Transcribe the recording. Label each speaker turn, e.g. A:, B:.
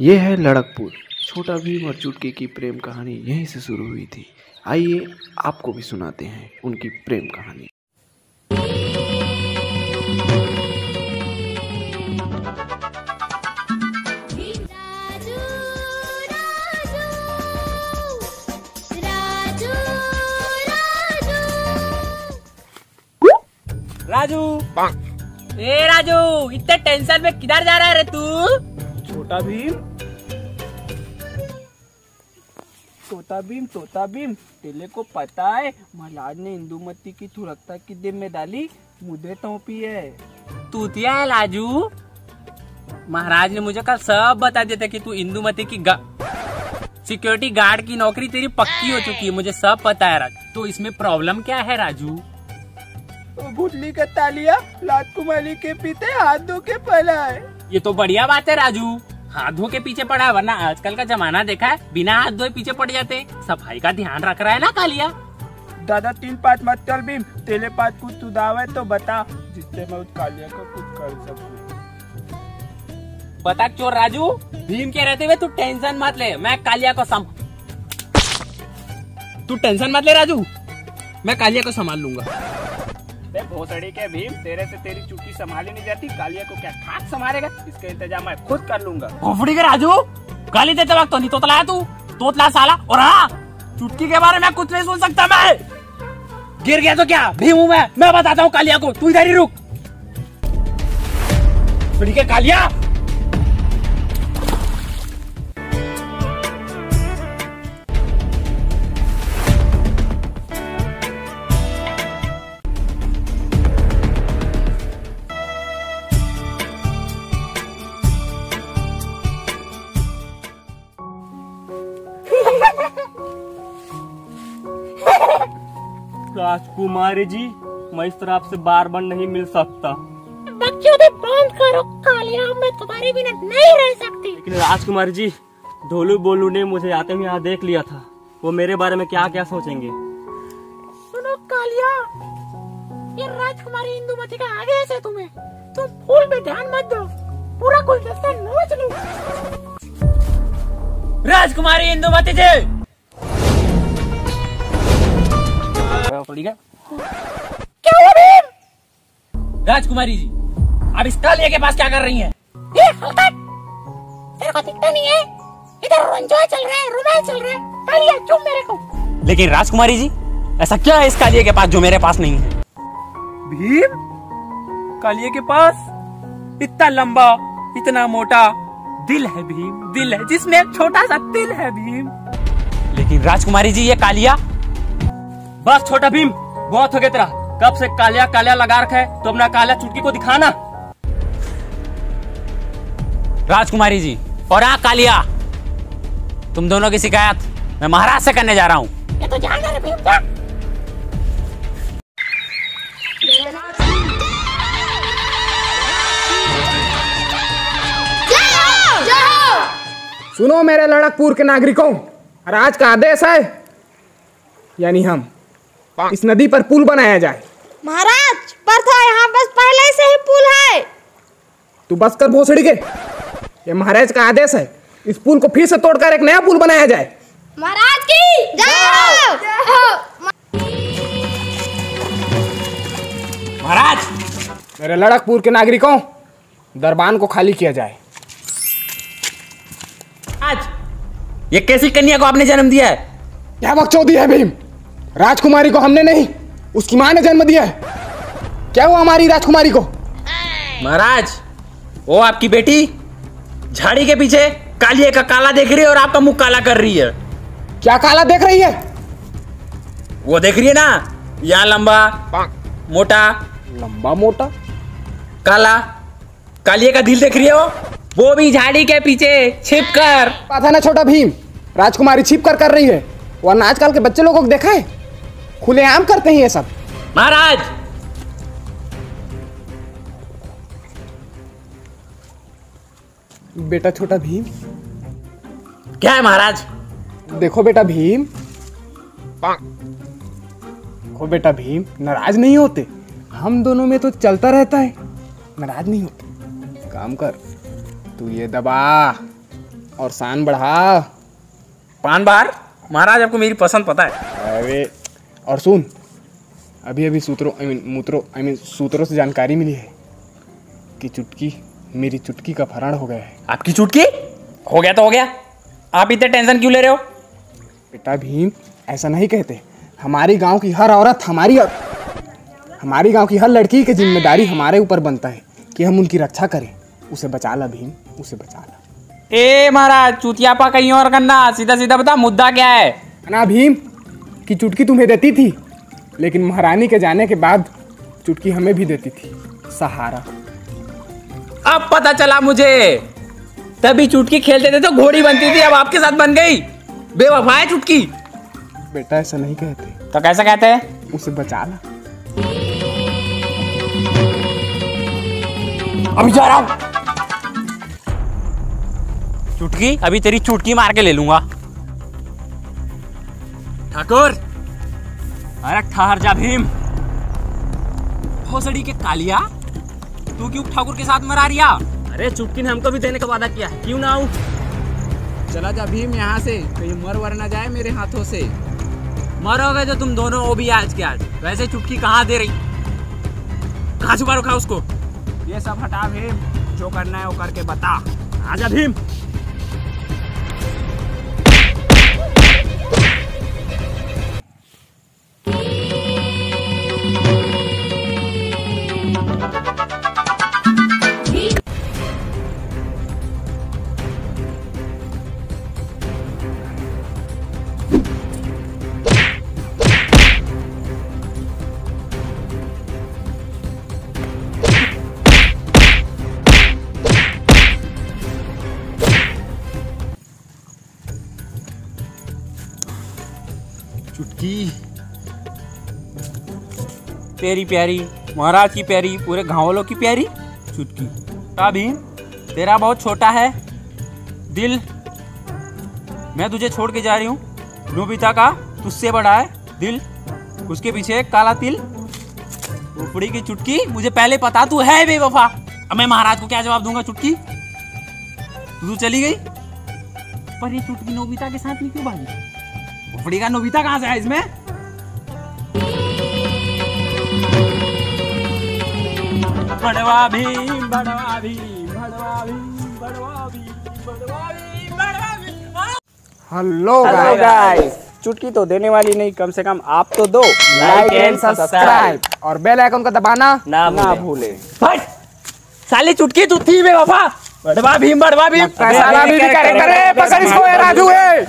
A: ये है लड़कपुर। छोटा भीम और चुटकी की प्रेम कहानी यहीं से शुरू हुई थी। आइए आपको भी सुनाते हैं उनकी प्रेम कहानी।
B: राजू, ए राजू, इतने टेंशन में किधर जा रहा है रे तू?
C: छोटा भीम, तेले को पता है महाराज ने इंदुमती की सुरक्षा की जिम्मेदारी मुझे सौंपी है।
B: तूतिया है राजू। महाराज ने मुझे कल सब बता दिया था कि तू इंदुमती की सिक्योरिटी गार्ड की नौकरी तेरी पक्की हो चुकी है। मुझे सब पता है राजू। तो इसमें प्रॉब्लम क्या है राजू?
C: गुटली का तालिया राजकुमारी के पीछे हाथ धो के पड़ा है।
B: ये तो बढ़िया बात है राजू, हाथ धो के पीछे पड़ा है, वरना आजकल का जमाना देखा है बिना हाथ धोए पीछे पड़ जाते। सफाई का ध्यान रख रहा है ना कालिया।
C: दादा 3-5 मत कर भीम, तेरे पास कुछ सुझाव है तो बता, जिससे मैं उस कालिया को कुछ कर सकूं।
B: बता चोर राजू। भीम के रहते हुए तू टेंशन मत ले, मैं कालिया को तू टेंशन मत ले राजू, मैं कालिया को संभाल लूंगा।
C: भोसड़ी के भीम, तेरे से तेरी चुटकी संभाली नहीं जाती, कालिया को क्या खाक संभालेगा? इसका इंतजाम मैं खुद कर लूंगा।
B: भोसड़ी के राजू, गाली देते वक्त तो नहीं तोतला है तू, तोतला साला। और हाँ, चुटकी के बारे में कुछ नहीं सुन सकता मैं। गिर गया तो क्या, भीम हूँ मैं बताता हूँ कालिया को। तू इधर ही रुक। भोसड़ी के कालिया,
C: राजकुमारी जी, मैं इस तरह आपसे बार बार नहीं मिल सकता।
D: बकचोदी बंद करो कालिया, मैं तुम्हारे बिना नहीं रह सकती।
C: लेकिन राजकुमारी जी, ढोलू बोलू ने मुझे आते हुए यहाँ देख लिया था, वो मेरे बारे में क्या क्या सोचेंगे?
D: सुनो कालिया, ये राजकुमारी इंदुमती का आदेश है तुम्हें। तुम फूल पे ध्यान मत दो, पूरा गुलदस्ता नोच लो।
B: राजकुमारी इंदुमती जी।
D: क्या हुआ भीम?
B: राजकुमारी जी, अब इस कालिया के पास क्या कर रही हैं?
D: ये हलकट, तेरे को दिखता नहीं है? इधर रंजोय चल रहा है, रोमांस चल रहा है। कालिया चुप मेरे को।
B: लेकिन राजकुमारी जी, ऐसा क्या है इस कालिया के पास जो मेरे पास नहीं है?
C: भीम, कालिया के पास इतना लंबा, इतना मोटा दिल है भीम, दिल है जिसमें एक छोटा सा दिल है भीम।
B: लेकिन राजकुमारी जी, ये कालिया।
C: बस छोटा भीम, बहुत हो गया तेरा। कब से कालिया कालिया लगा रखा है, तो अपना कालिया चुटकी को दिखाना।
B: राजकुमारी जी और कालिया, तुम दोनों की शिकायत मैं महाराज से करने जा रहा हूँ।
D: ये तो जान रहा है भीम, जा।
E: सुनो मेरे लड़कपुर के नागरिकों, राज का आदेश है, यानी हम इस नदी पर पुल बनाया जाए।
D: महाराज, पर तो यहाँ बस पहले से ही पुल है।
E: तू बस कर भोसड़ी के, ये महाराज का आदेश है, इस पुल को फिर से तोड़कर एक नया पुल बनाया जाए।
D: महाराज की जय हो।
B: महाराज,
E: मेरे लड़कपुर के नागरिकों, दरबान को खाली किया जाए।
B: आज ये कैसी कन्या को आपने जन्म दिया है?
E: क्या बकचोदी है भीम? राजकुमारी को हमने नहीं, उसकी माँ ने जन्म दिया है। क्या हुआ हमारी राजकुमारी को?
B: महाराज, वो आपकी बेटी झाड़ी के पीछे कालिया का काला देख रही है और आपका मुंह काला कर रही है।
E: क्या काला देख रही है?
B: वो देख रही है ना, यहाँ लंबा मोटा,
E: लंबा मोटा
B: काला, कालिया का दिल देख रही है वो भी झाड़ी के पीछे छिप कर।
E: पता ना छोटा भीम, राजकुमारी छिप कर रही है, वरना आजकल के बच्चे लोगों को देखा है खुलेआम करते हैं ये सब।
B: महाराज,
E: बेटा छोटा भीम।
B: क्या है महाराज?
E: देखो बेटा भीम, देखो बेटा भीम, नाराज नहीं होते, हम दोनों में तो चलता रहता है, नाराज नहीं होते। काम कर, तू ये दबा और शान बढ़ा।
C: पान बार महाराज, आपको मेरी पसंद पता है।
E: अरे और सुन, अभी अभी सूत्रों से जानकारी मिली है कि मेरी चुटकी का फरार हो गया है।
C: आपकी चुटकी हो गया तो हो गया, आप इतने टेंशन क्यों ले रहे हो?
E: बेटा भीम, ऐसा नहीं कहते। हमारी गांव की हर औरत, हमारी गांव की हर लड़की की जिम्मेदारी हमारे ऊपर बनता है कि हम उनकी रक्षा करें। उसे बचा ला भीम, उसे बचा ला।
C: ए महाराज, चुतियापा कहीं और करना, सीधा सीधा बता मुद्दा क्या है?
E: ना भीम की चुटकी तुम्हें देती थी, लेकिन महारानी के जाने के बाद चुटकी हमें भी देती थी सहारा।
C: अब पता चला मुझे, तभी चुटकी खेलते थे तो घोड़ी बनती थी, अब आपके साथ बन गई। बेवफा है चुटकी।
E: बेटा ऐसा नहीं कहते।
C: तो कैसे कहते हैं?
E: उसे बचा ला।
C: अभी जा रहा हूं। चुटकी, अभी तेरी चुटकी मार के ले लूंगा। ठाकुर, अरे ठहर जा भीम। भोसड़ी के कालिया, तू क्यों ठाकुर के साथ मरा रिया? अरे चुटकी ने हमको भी देने का वादा किया है, क्यों ना आऊं?
A: चला जा भीम यहाँ से, कहीं मर वर ना जाए मेरे हाथों से।
C: मरोगे तो तुम दोनों, वो भी आज के आज। वैसे चुटकी कहाँ दे रही? कहाँ छुपा रखा उसको?
A: ये सब हटा भीम, जो करना है वो करके बता।
C: आजा भीम। चुटकी तेरी प्यारी, महाराज की प्यारी, पूरे गाँव वालों की प्यारी चुटकी। भीम, तेरा बहुत छोटा है दिल, मैं तुझे छोड़ के जा रही हूँ। नोबिता का तुझसे बड़ा है दिल, उसके पीछे एक काला तिल। उपड़ी की चुटकी, मुझे पहले पता तू है बेवफा। अब मैं महाराज को क्या जवाब दूंगा? चुटकी तू चली गई, पर ये चुटकी नोबिता के साथ नहीं क्यों भागी? उपड़ी का नोबिता कहाँ से है इसमें? बड़वा भीम, बड़वा भीम, बड़वा भीम, बड़वा भीम, बड़वा भीम, बड़वा भीम।
E: हेलो
A: गाइस, चुटकी तो देने वाली नहीं, कम से कम आप तो दो
E: लाइक एंड सब्सक्राइब और बेल आइकन को दबाना
A: ना भूले।
C: साली चुटकी तू थी बेवफा। बड़वा भीम, बड़वा भीम।
E: साला भी करे, पकड़ इसको राजू है।